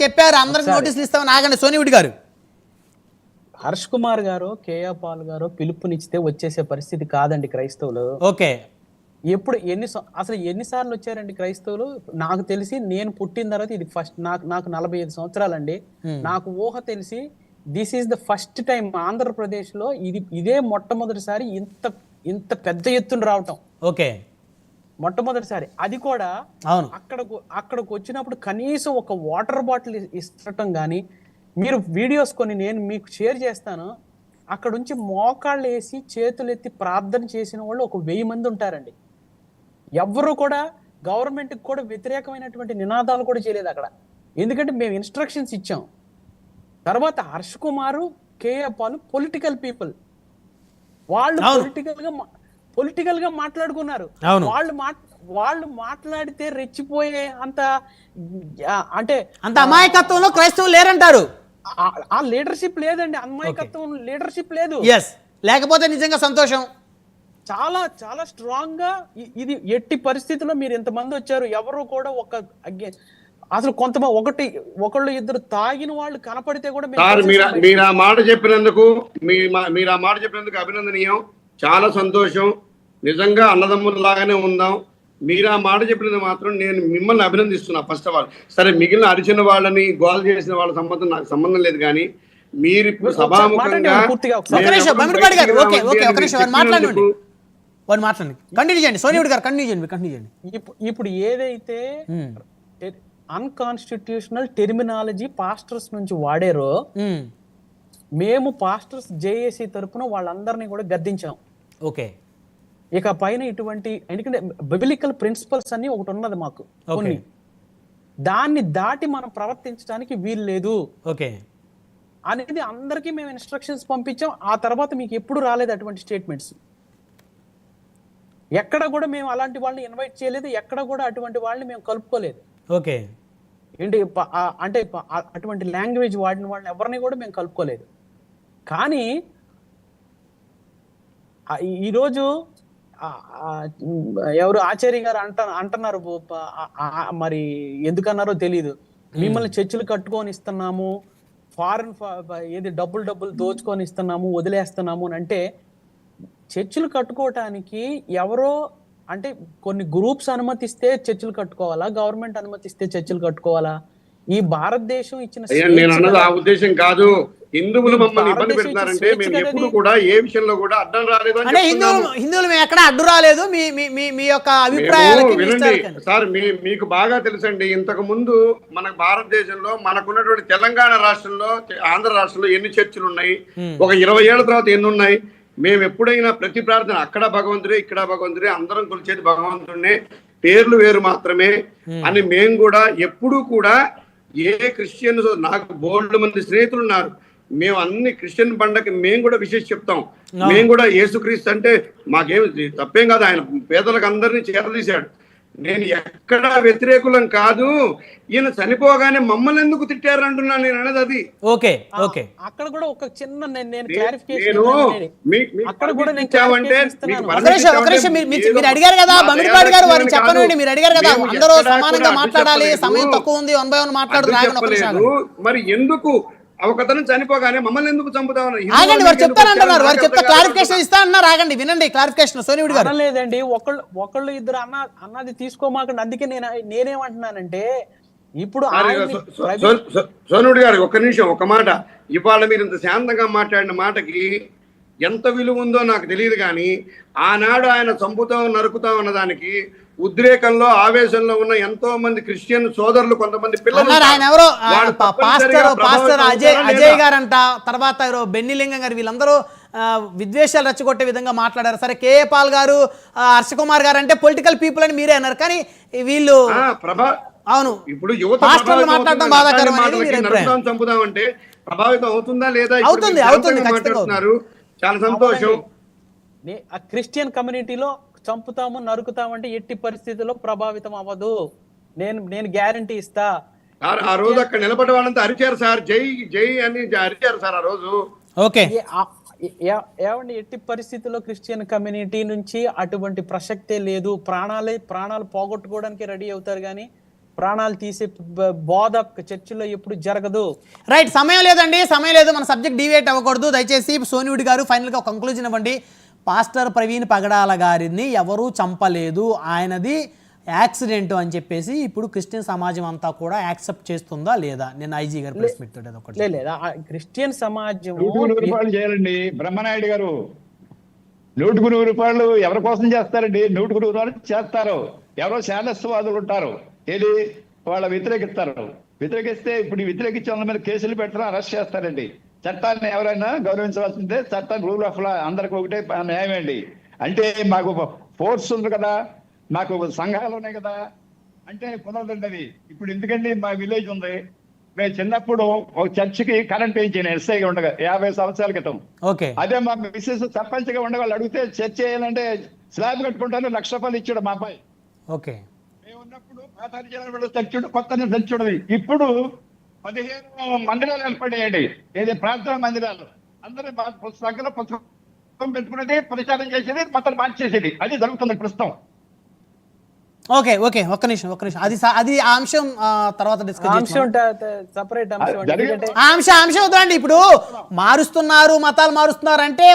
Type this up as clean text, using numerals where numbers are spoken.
చెప్పారు అందరికి నోటీసులు ఇస్తామని. ఆగండి సోనివిడి గారు. హర్ష్ కుమార్ గారు, కేఏ పాల్ గారు పిలుపునిచ్చితే వచ్చేసే పరిస్థితి కాదండి క్రైస్తవులు. ఓకే. ఎప్పుడు అసలు ఎన్నిసార్లు వచ్చారండి క్రైస్తవులు? నాకు తెలిసి నేను పుట్టిన తర్వాత ఇది ఫస్ట్. నాకు 45 సంవత్సరాలండి. నాకు ఊహ తెలిసి this is the first time Andhra Pradesh లో ఇదే మొట్టమొదటిసారి ఇంత పెద్ద ఎత్తున రావటం. ఓకే, మొట్టమొదటిసారి. అది కూడా అవును. అక్కడికి వచ్చినప్పుడు కనీసం ఒక వాటర్ బాటిల్ ఇస్తటం కానీ, మీరు వీడియోస్ కొన్ని నేను మీకు షేర్ చేస్తాను. అక్కడ నుంచి మోకాళ్ళు వేసి చేతులు ఎత్తి ప్రార్థన చేసిన వాళ్ళు ఒక 1000 మంది ఉంటారండి. ఎవ్వరూ కూడా గవర్నమెంట్కి కూడా వ్యతిరేకమైనటువంటి నినాదాలు కూడా చేయలేదు అక్కడ. ఎందుకంటే మేము ఇన్స్ట్రక్షన్స్ ఇచ్చాం. తర్వాత హర్ష్ కుమారు, కేఏ పాల్ పొలిటికల్ పీపుల్. వాళ్ళు పొలిటికల్ గా మాట్లాడుకున్నారు. వాళ్ళు మాట్లాడితే రెచ్చిపోయే అంత అమాయకత్వంలో క్రైస్తవులు లేరంటారు. ఆ లీడర్షిప్ లేదండి. అమాయకత్వం లీడర్షిప్ లేదు. లేకపోతే నిజంగా సంతోషం. చాలా చాలా స్ట్రాంగ్ గా ఇది ఎట్టి పరిస్థితుల్లో మీరు ఇంతమంది వచ్చారు, ఎవరు కూడా అసలు కొంతమంది ఒకళ్ళు ఇద్దరు తాగిన వాళ్ళు కనపడితే కూడా మీరు ఆ మాట చెప్పినందుకు అభినందనీయం. చాలా సంతోషం. నిజంగా అన్నదమ్ముల లాగానే ఉందాం. మీరు ఆ మాట చెప్పినది మాత్రం నేను మిమ్మల్ని అభినందిస్తున్నా. ఫస్ట్ ఆఫ్ ఆల్ సరే, మిగిలిన అరిచిన వాళ్ళని గోల్ చేసిన వాళ్ళ నాకు సంబంధం లేదు. కానీ మీరు ఇప్పుడు సభాముఖంగా ఇప్పుడు ఏదైతే అన్కాన్స్టిట్యూషనల్ టెర్మినాలజీ పాస్టర్స్ నుంచి వాడారో, మేము పాస్టర్స్ జేఏసీ తరపున వాళ్ళందరినీ కూడా గద్దించాం. ఓకే. ఇక పైన ఇటువంటి, ఎందుకంటే బిబిలికల్ ప్రిన్సిపల్స్ అన్ని ఒకటి ఉన్నది మాకు కొన్ని, దాన్ని దాటి మనం ప్రవర్తించడానికి వీలు లేదు అనేది అందరికీ మేము ఇన్స్ట్రక్షన్స్ పంపించాం. ఆ తర్వాత మీకు ఎప్పుడు రాలేదు అటువంటి స్టేట్మెంట్స్. ఎక్కడ కూడా మేము అలాంటి వాళ్ళని ఇన్వైట్ చేయలేదు. ఎక్కడ కూడా అటువంటి వాళ్ళని మేము కలుపుకోలేదు. ఓకే. ఏంటి అంటే అటువంటి లాంగ్వేజ్ వాడిన వాళ్ళని ఎవరిని కూడా మేము కలుపుకోలేదు. కానీ ఈరోజు ఎవరు ఆచార్య గారు అంటున్నారు, మరి ఎందుకన్నారో తెలియదు, మిమ్మల్ని చర్చిలు కట్టుకొని ఇస్తున్నాము, ఫారెన్ ఏది డబ్బులు దోచుకొని ఇస్తున్నాము, వదిలేస్తున్నాము అని అంటే, చర్చిలు కట్టుకోవటానికి ఎవరో అంటే కొన్ని గ్రూప్స్ అనుమతిస్తే చర్చిలు కట్టుకోవాలా, గవర్నమెంట్ అనుమతిస్తే చర్చిలు కట్టుకోవాలా? ఈ భారతదేశం ఇచ్చిన నేను అన్నది ఆ ఉద్దేశం కాదు. హిందువులు మమ్మల్ని ఇబ్బంది పెడతారంటే మేము ఎప్పుడు కూడా ఏ విషయంలో కూడా అడ్డం రాలేదు అంటే హిందువులు మేము ఎక్కడ అడ్డు రాలేదు. మీ యొక్క అభిప్రాయాలకి వినండి సార్, మీకు బాగా తెలుసండి. ఇంతకు ముందు మన భారతదేశంలో మనకున్నటువంటి తెలంగాణ రాష్ట్రంలో, ఆంధ్ర రాష్ట్రంలో ఎన్ని చర్చిలు ఉన్నాయి, ఒక 20 ఏళ్ల తర్వాత ఎన్ని ఉన్నాయి? మేము ఎప్పుడైనా ప్రతి ప్రార్థన అక్కడ భగవంతుడే, ఇక్కడ భగవంతుడే, అందరం కొలిచేది భగవంతుడినే, పేర్లు వేరు మాత్రమే అని మేము కూడా ఎప్పుడూ కూడా ఏ క్రిస్టియన్, నాకు బోల్డ్ మంది స్నేహితులు ఉన్నారు, మేము అన్ని క్రిస్టియన్ పండగకి మేము కూడా విశేష చెప్తాం. మేము కూడా యేసుక్రీస్తు అంటే మాకేమి తప్పేం కాదు. ఆయన పేదలకు అందరినీ చేరదీశాడు. నేను ఎక్కడా వ్యతిరేకులం కాదు. ఈయన చనిపోగానే మమ్మల్ని ఎందుకు తిట్టారు అంటున్నాను నేను అనేది. అది అక్కడ కూడా ఒక చిన్న మీరు అడిగారు కదా బమిడిపాటి గారు, వారిని చెప్పనండి. మీరు అడిగారు కదా అందరూ సమానంగా మాట్లాడాలి, సమయం తక్కువ ఉంది, 1 by 1 మాట్లాడుతున్నారు. మరి ఎందుకు ఒకతను చనిపోగానే మమ్మల్ని ఎందుకు చంపుతామని ఆగండి, వారు చెప్తానంటున్నారు. వారు చెప్తా క్లారిఫికేషన్ ఇస్తా అన్నారు. ఆగండి, వినండి క్లారిఫికేషన్. సోనివిడి గారు లేదండి, ఒకళ్ళు ఇద్దరు అన్నది తీసుకోమాకండి. అందుకే నేనేమంటున్నానంటే, ఇప్పుడు సోనివిడి గారు ఒక్క నిమిషం, ఒక మాట. ఇవాళ మీరు ఇంత శాంతంగా మాట్లాడిన మాటకి ఎంత విలువ ఉందో నాకు తెలియదు. కానీ ఆనాడు ఆయన చంపుతాం నరుకుతాం అన్నదానికి ఉద్రేకంలో, ఆవేశంలో ఉన్న ఎంతో మంది క్రిస్టియన్ సోదరులు, కొంతమంది పిల్లలు, ఆయన ఎవరో పాస్టర్ అజయ్ గారంట, తర్వాత బెన్నిలింగం గారు, వీళ్ళందరూ విద్వేషాలు రెచ్చగొట్టే విధంగా మాట్లాడారు. సరే, కేఏ పాల్ గారు, హర్ష కుమార్ గారు అంటే పొలిటికల్ పీపుల్ అని మీరే అన్నారు. కానీ వీళ్ళు అవును, ఇప్పుడు యువత మాట్లాడడం బాధాకరం. చంపుదామంటే ప్రభావితం అవుతుందా లేదా? అవుతుంది. చాలా సంతోషం. క్రిస్టియన్ కమ్యూనిటీలో చంపుతాము నరుకుతామంటే ఎట్టి పరిస్థితుల్లో ప్రభావితం అవ్వదు. నేను గ్యారంటీ ఇస్తా. ఆ రోజు అక్కడ నిలబడే వాళ్ళంతా అరిచారు సార్, జై జై అని అరిచారు సార్ ఆ రోజు. ఏమండి, ఎట్టి పరిస్థితుల్లో క్రిస్టియన్ కమ్యూనిటీ నుంచి అటువంటి ప్రసక్తే లేదు. ప్రాణాలు పోగొట్టుకోవడానికి రెడీ అవుతారు. కానీ ప్రాణాలు తీసే బోధ చర్చిలో ఎప్పుడు జరగదు. రైట్, సమయం లేదండి, సమయం లేదు, మన సబ్జెక్ట్ డివేట్ అవ్వకూడదు. దయచేసి సోనివుడి గారు ఫైనల్గా ఒక కంక్లూజన్ ఇవ్వండి. పాస్టర్ ప్రవీణ్ పగడాల గారిని ఎవరూ చంపలేదు, ఆయనది యాక్సిడెంట్ అని చెప్పేసి ఇప్పుడు క్రిస్టియన్ సమాజం అంతా కూడా యాక్సెప్ట్ చేస్తుందా లేదా? నేను ఐజీ గారు ప్రెస్ మీట్ తోటి ఒకటి లేదా క్రిస్టియన్ సమాజం 100 రూపాయలు చేయాలండి బ్రహ్మనాయుడు గారు. 100 రూపాయలు ఎవరి కోసం చేస్తారండి? 100 రూపాయలు చేస్తారు. ఎవరో శాలస్వాదులు ఉంటారు, ఏది వాళ్ళ వ్యతిరేకిస్తే ఇప్పుడు వ్యతిరేకించే వాళ్ళ మీద కేసులు పెడతారు, అరెస్ట్ చేస్తారండి. చట్టాన్ని ఎవరైనా గౌరవించవలసిందే. చట్టాన్ని రూల్ ఆఫ్ లా అందరికి ఒకటే న్యాయం అండి. అంటే మాకు ఫోర్స్ ఉంది కదా, మాకు సంఘాలు ఉన్నాయి కదా, అంటే కుదరదండి అది. ఇప్పుడు ఎందుకండి మా విలేజ్ ఉంది, మేము చిన్నప్పుడు ఒక చర్చికి కరెంట్ వేయించాను ఎస్ఐగా ఉండగా 50 సంవత్సరాల క్రితం. ఓకే, అదే మా మిస్సెస్ సర్పంచ్గా ఉండగా వాళ్ళు అడిగితే చర్చ్ చేయాలంటే స్లాబ్ కట్టుకుంటాను 1,00,000 రూపాయలు ఇచ్చాడు మా అబ్బాయి. ఓకే, మేము ఉన్నప్పుడు పాత చర్చుడు కొత్త చర్చుడు. ఇప్పుడు 15 మందిరాలు ఏర్పడేయండి, ఏది ప్రార్థనా మందిరాలు. అందరూ పుస్తకం పెట్టుకునేది, ప్రచారం చేసేది, మొత్తం మార్చేసేది, అది జరుగుతుంది ప్రస్తుతం. ఓకే, ఓకే, ఒక్క నిమిషం. అది ఆ అంశం తర్వాత డిస్కస్ అంశం సపరేట్ అంశం. ఆ అంశం వద్దండి. ఇప్పుడు మతాలు మారుస్తున్నారు అంటే